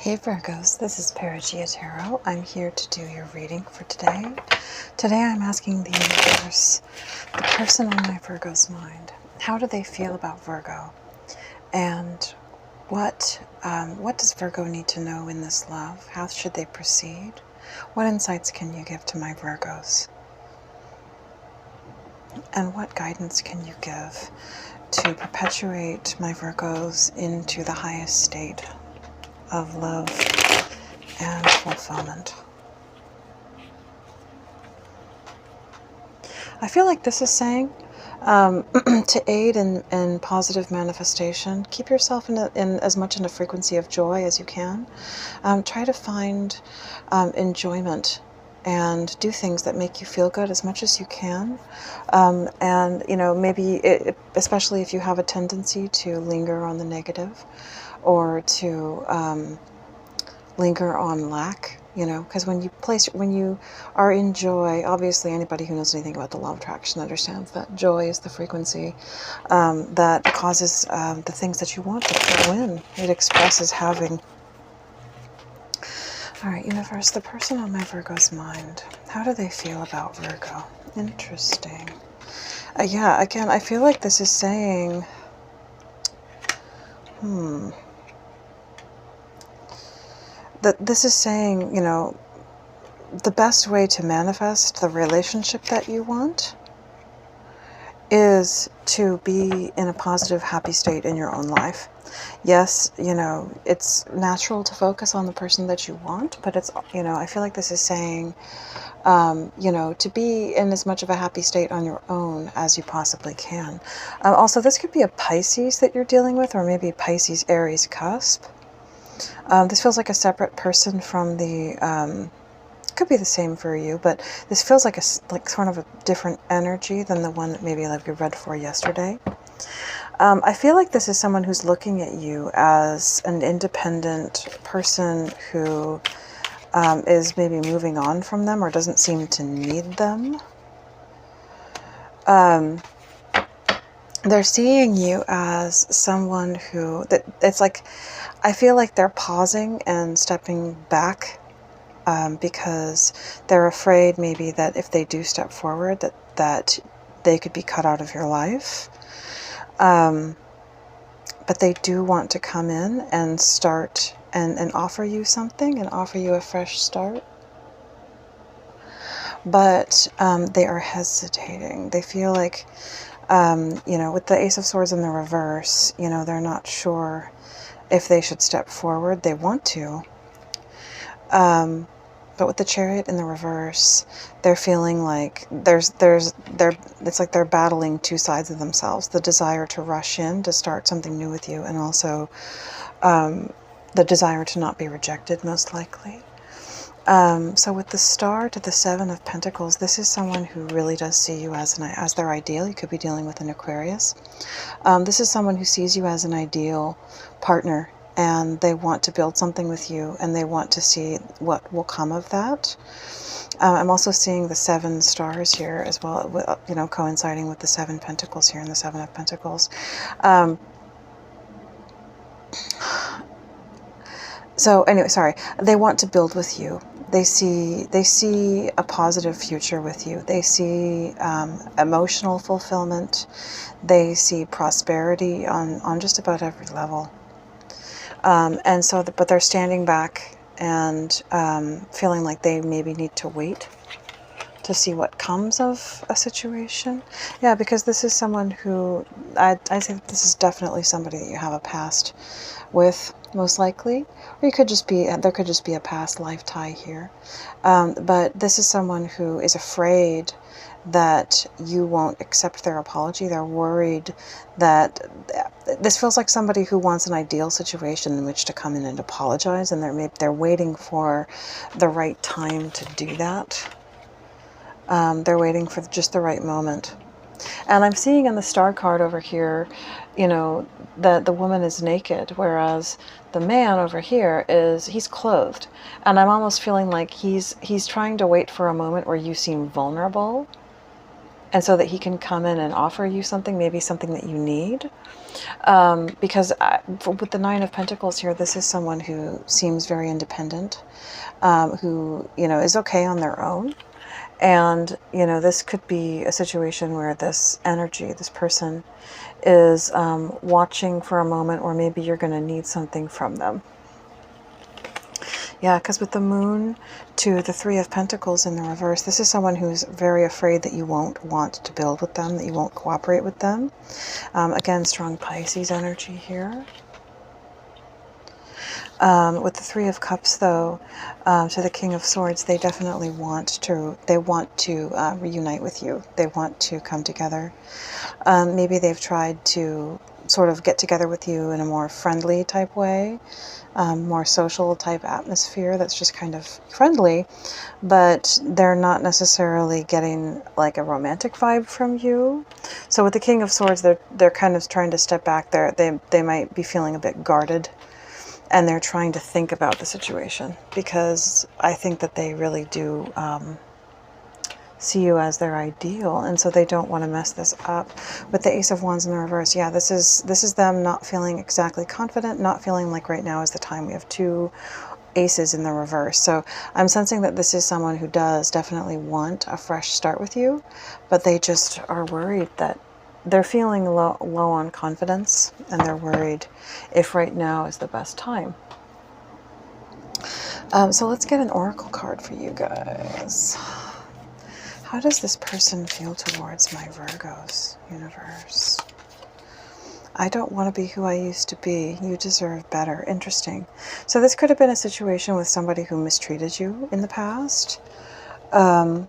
Hey Virgos, this is Perigaea Tarot. I'm here to do your reading for today. Today I'm asking the universe, the person on my Virgo's mind, how do they feel about Virgo? And what does Virgo need to know in this love? How should they proceed? What insights can you give to my Virgos? And what guidance can you give to perpetuate my Virgos into the highest state of love and fulfillment? I feel like this is saying to aid in positive manifestation, keep yourself in as much in a frequency of joy as you can. Try to find enjoyment and do things that make you feel good as much as you can. And, you know, maybe, especially if you have a tendency to linger on the negative or to linger on lack, you know, because when you are in joy, obviously anybody who knows anything about the law of attraction understands that joy is the frequency that causes the things that you want to flow in. It expresses having. All right, universe, the person on my Virgo's mind, how do they feel about Virgo? Interesting. Yeah, again, I feel like this is saying, that this is saying, you know, the best way to manifest the relationship that you want is to be in a positive, happy state in your own life. Yes, you know, it's natural to focus on the person that you want, but it's, you know, I feel like this is saying, you know, to be in as much of a happy state on your own as you possibly can. Also, this could be a Pisces that you're dealing with, or maybe a Pisces Aries cusp. This feels like a separate person from the, could be the same for you, but this feels like sort of a different energy than the one that maybe like we read for yesterday. I feel like this is someone who's looking at you as an independent person who is maybe moving on from them or doesn't seem to need them. They're seeing you as someone who, it's like, I feel like they're pausing and stepping back because they're afraid maybe that if they do step forward that they could be cut out of your life. But they do want to come in and start and offer you something and offer you a fresh start. But they are hesitating. They feel like, you know, with the Ace of Swords in the reverse, you know, they're not sure if they should step forward. They want to. But with the Chariot in the reverse, they're feeling like it's like they're battling two sides of themselves. The desire to rush in to start something new with you, and also the desire to not be rejected, most likely. So with the Star to the Seven of Pentacles, this is someone who really does see you as their ideal. You could be dealing with an Aquarius. This is someone who sees you as an ideal partner, and they want to build something with you, and they want to see what will come of that. I'm also seeing the 7 stars here as well, you know, coinciding with the 7 pentacles here and the 7 of Pentacles. So anyway, sorry, they want to build with you. They see a positive future with you. They see emotional fulfillment. They see prosperity on just about every level. And so, but they're standing back and feeling like they maybe need to wait to see what comes of a situation. Yeah, because this is someone who, I say that this is definitely somebody that you have a past with, most likely. Or you could just be, there could just be a past life tie here. But this is someone who is afraid that you won't accept their apology. They're worried that this feels like somebody who wants an ideal situation in which to come in and apologize, and they're waiting for the right time to do that. They're waiting for just the right moment. And I'm seeing in the Star card over here, you know, that the woman is naked, whereas the man over here he's clothed. And I'm almost feeling like he's trying to wait for a moment where you seem vulnerable. and so that he can come in and offer you something, maybe something that you need. Because with the Nine of Pentacles here, this is someone who seems very independent, who, you know, is okay on their own. And, you know, this could be a situation where this energy, this person is watching for a moment where maybe you're going to need something from them. Yeah, because with the Moon to the Three of Pentacles in the reverse, this is someone who's very afraid that you won't want to build with them, that you won't cooperate with them. Again, strong Pisces energy here. With the Three of Cups, though, to the King of Swords, they definitely want to, reunite with you. They want to come together. Maybe they've tried to sort of get together with you in a more friendly type way, more social type atmosphere that's just kind of friendly, but they're not necessarily getting like a romantic vibe from you. So with the King of Swords, they're kind of trying to step back there. They might be feeling a bit guarded, and they're trying to think about the situation, because I think that they really do see you as their ideal, and so they don't want to mess this up. With the Ace of Wands in the reverse, yeah, this is them not feeling exactly confident, not feeling like right now is the time. We have two aces in the reverse, so I'm sensing that this is someone who does definitely want a fresh start with you, but they just are worried that they're feeling low on confidence, and they're worried if right now is the best time. So let's get an oracle card for you guys. How does this person feel towards my Virgos, universe? I don't want to be who I used to be. You deserve better. Interesting. So this could have been a situation with somebody who mistreated you in the past. I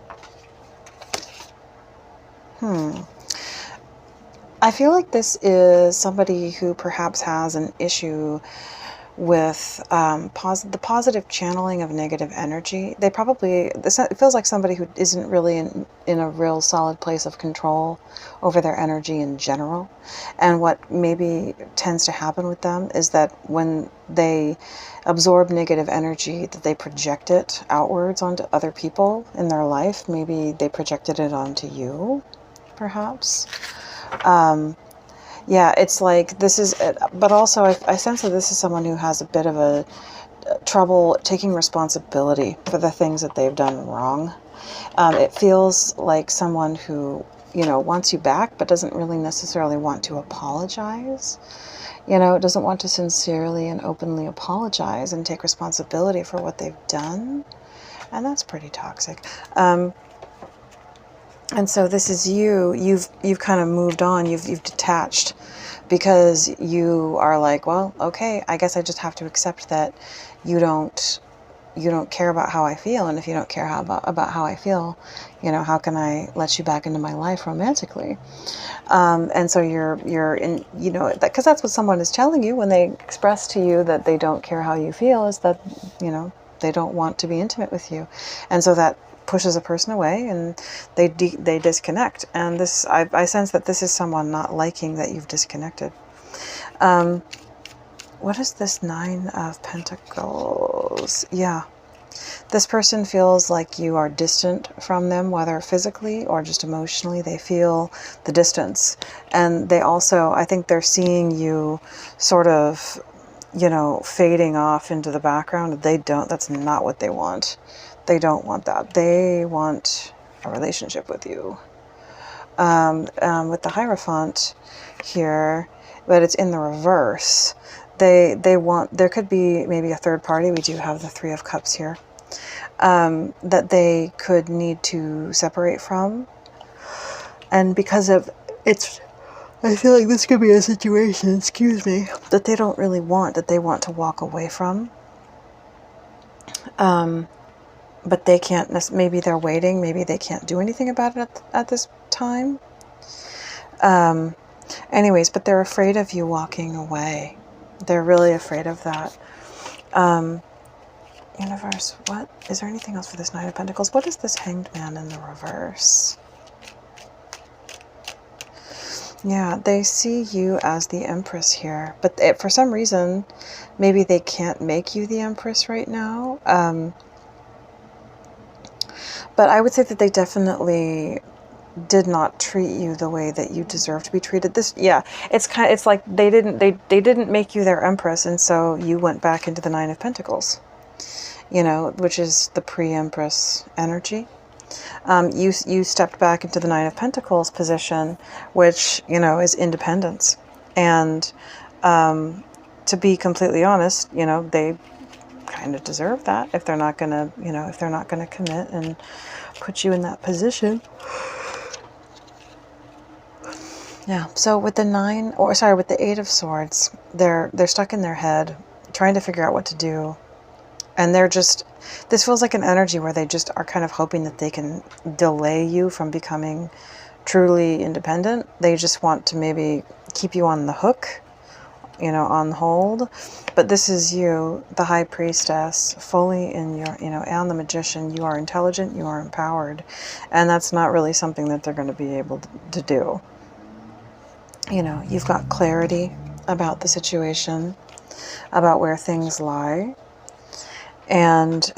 feel like this is somebody who perhaps has an issue with the positive channeling of negative energy. They probably, it feels like somebody who isn't really in a real solid place of control over their energy in general. And what maybe tends to happen with them is that when they absorb negative energy, that they project it outwards onto other people in their life. Maybe they projected it onto you, perhaps. Yeah, it's like this is, but also I sense that this is someone who has a bit of a trouble taking responsibility for the things that they've done wrong. It feels like someone who, you know, wants you back, but doesn't really necessarily want to apologize. You know, doesn't want to sincerely and openly apologize and take responsibility for what they've done. And that's pretty toxic. And so this is you've kind of moved on, you've detached, because you are like, well, okay, I guess I just have to accept that you don't care about how I feel. And if you don't care about how I feel, you know, how can I let you back into my life romantically? And so you're in, you know, because that's what someone is telling you when they express to you that they don't care how you feel, is that, you know, they don't want to be intimate with you. And so that pushes a person away, and they disconnect. And this, I sense that this is someone not liking that you've disconnected. What is this Nine of Pentacles? Yeah, this person feels like you are distant from them, whether physically or just emotionally. They feel the distance, and they also, I think they're seeing you sort of, you know, fading off into the background. They don't, that's not what they want. They don't want that. They want a relationship with you. With the Hierophant here, but it's in the reverse. They want, there could be maybe a third party. We do have the Three of Cups here, that they could need to separate from. And because of it's, I feel like this could be a situation, excuse me, that they don't really want, that they want to walk away from. But they can't, maybe they're waiting, maybe they can't do anything about it at this time. Anyways, but they're afraid of you walking away. They're really afraid of that. Universe, what? Is there anything else for this Nine of Pentacles? What is this Hanged Man in the reverse? Yeah, they see you as the Empress here. But for some reason, maybe they can't make you the Empress right now. But I would say that they definitely did not treat you the way that you deserve to be treated. This, yeah, it's like they didn't make you their empress, and so you went back into the Nine of Pentacles, you know, which is the pre-empress energy. You stepped back into the Nine of Pentacles position, which, you know, is independence. And to be completely honest, you know, they kind of deserve that if they're not gonna, you know, if they're not gonna commit and put you in that position. Yeah, so with the with the Eight of Swords, they're stuck in their head, trying to figure out what to do. And they're just, this feels like an energy where they just are kind of hoping that they can delay you from becoming truly independent. They just want to maybe keep you on the hook, you know, on hold. But this is you, the High Priestess, fully in your, you know, and the Magician. You are intelligent, you are empowered. And that's not really something that they're going to be able to do. You know, you've got clarity about the situation, about where things lie. And,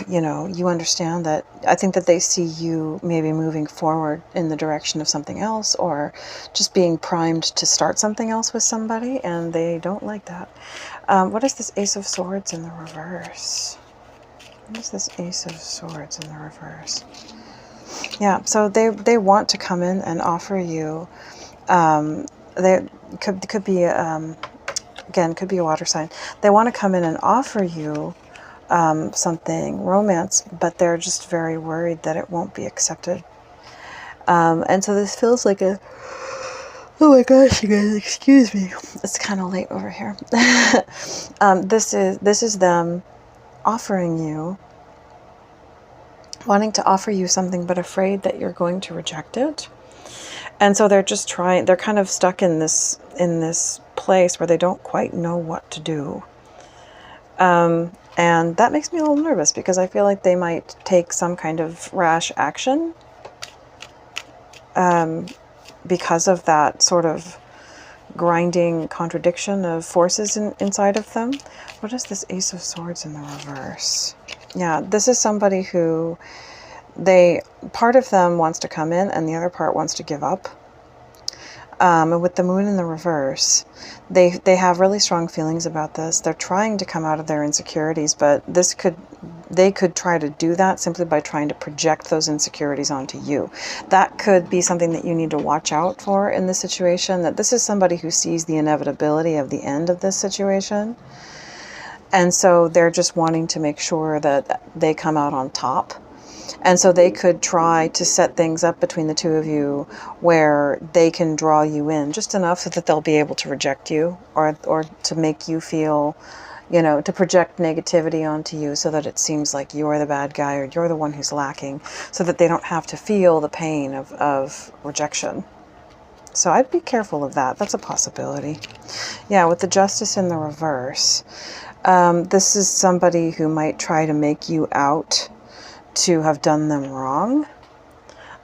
you know, you understand that, I think that they see you maybe moving forward in the direction of something else, or just being primed to start something else with somebody, and they don't like that. What is this Ace of Swords in the reverse? What is this Ace of Swords in the reverse? Yeah, so they want to come in and offer you, they could be, again, could be a water sign. They want to come in and offer you something, romance, but they're just very worried that it won't be accepted. And so this feels like a, oh my gosh, you guys, excuse me. It's kind of late over here. This is them offering you, wanting to offer you something, but afraid that you're going to reject it. And so they're just trying, they're kind of stuck in this place where they don't quite know what to do. And that makes me a little nervous, because I feel like they might take some kind of rash action because of that sort of grinding contradiction of forces inside of them. What is this Ace of Swords in the reverse? Yeah, this is somebody who part of them wants to come in and the other part wants to give up. And with the Moon in the reverse, they have really strong feelings about this. They're trying to come out of their insecurities, but they could try to do that simply by trying to project those insecurities onto you. That could be something that you need to watch out for in this situation, that this is somebody who sees the inevitability of the end of this situation. And so they're just wanting to make sure that they come out on top. And so they could try to set things up between the two of you where they can draw you in just enough so that they'll be able to reject you, or to make you feel, you know, to project negativity onto you so that it seems like you're the bad guy or you're the one who's lacking, so that they don't have to feel the pain of rejection. So I'd be careful of that. That's a possibility. Yeah, with the Justice in the reverse, this is somebody who might try to make you out to have done them wrong.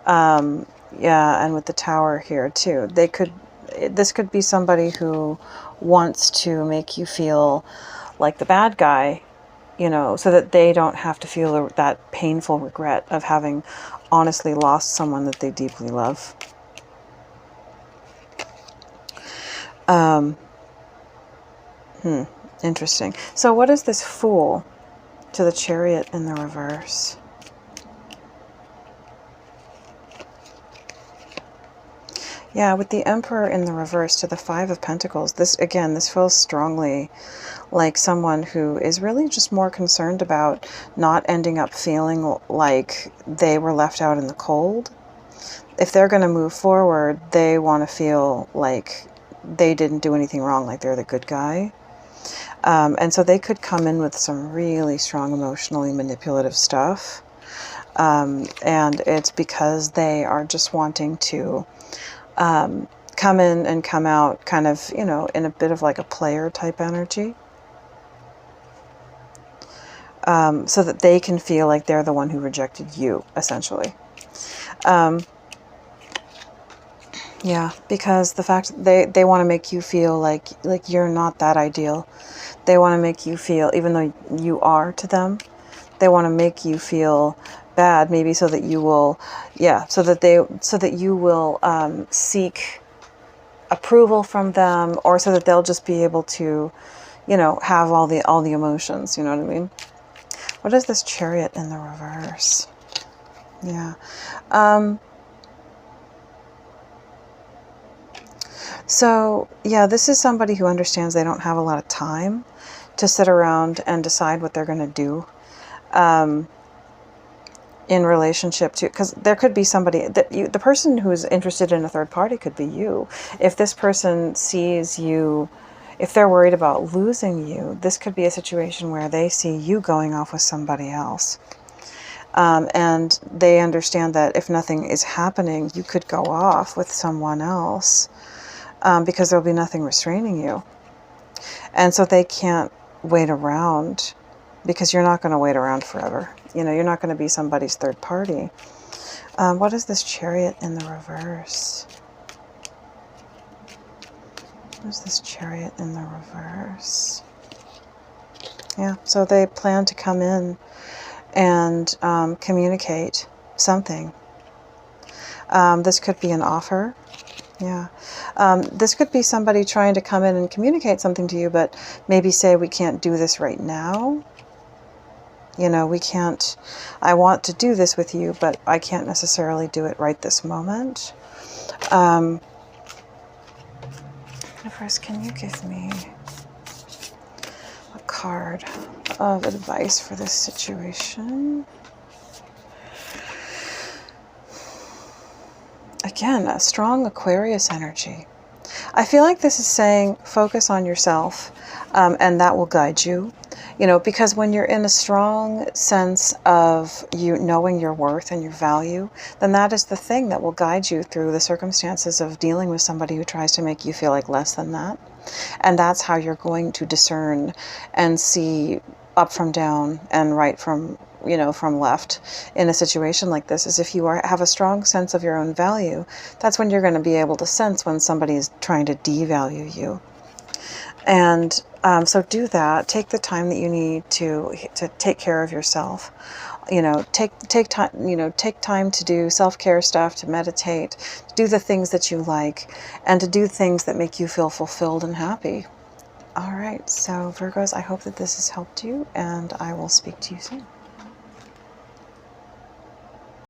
Yeah, and with the Tower here too, this could be somebody who wants to make you feel like the bad guy, you know, so that they don't have to feel that painful regret of having honestly lost someone that they deeply love. Interesting. So what is this Fool to the Chariot in the reverse? Yeah, with the Emperor in the reverse to the Five of Pentacles, this feels strongly like someone who is really just more concerned about not ending up feeling like they were left out in the cold. If they're going to move forward, they want to feel like they didn't do anything wrong, like they're the good guy. And so they could come in with some really strong emotionally manipulative stuff. And it's because they are just wanting to come in and come out kind of, you know, in a bit of like a player type energy. So that they can feel like they're the one who rejected you, essentially. Yeah, because the fact that they want to make you feel like you're not that ideal. They want to make you feel, even though you are to them, they want to make you feel bad, maybe so that you will, yeah, so that you will seek approval from them, or so that they'll just be able to, you know, have all the emotions, you know what I mean? What is this Chariot in the reverse? Yeah. So, yeah, this is somebody who understands they don't have a lot of time to sit around and decide what they're going to do in relationship to, because there could be somebody that the person who's interested in a third party could be you. If this person sees you, if they're worried about losing you, this could be a situation where they see you going off with somebody else. And they understand that if nothing is happening, you could go off with someone else. Because there'll be nothing restraining you. And so they can't wait around, because you're not going to wait around forever. You know, you're not going to be somebody's third party. What is this Chariot in the reverse? What is this Chariot in the reverse? Yeah, so they plan to come in and communicate something. This could be an offer. Yeah. This could be somebody trying to come in and communicate something to you, but maybe say, we can't do this right now. You know, we can't, I want to do this with you, but I can't necessarily do it right this moment. Universe, can you give me a card of advice for this situation? Again, a strong Aquarius energy. I feel like this is saying focus on yourself, and that will guide you. You know, because when you're in a strong sense of you knowing your worth and your value, then that is the thing that will guide you through the circumstances of dealing with somebody who tries to make you feel like less than that. And that's how you're going to discern and see up from down and right from, you know, from left in a situation like this. Is if you have a strong sense of your own value, that's when you're going to be able to sense when somebody is trying to devalue you. And so do that. Take the time that you need to take care of yourself. You know, take time. You know, take time to do self-care stuff, to meditate, to do the things that you like, and to do things that make you feel fulfilled and happy. All right. So Virgos, I hope that this has helped you, and I will speak to you soon.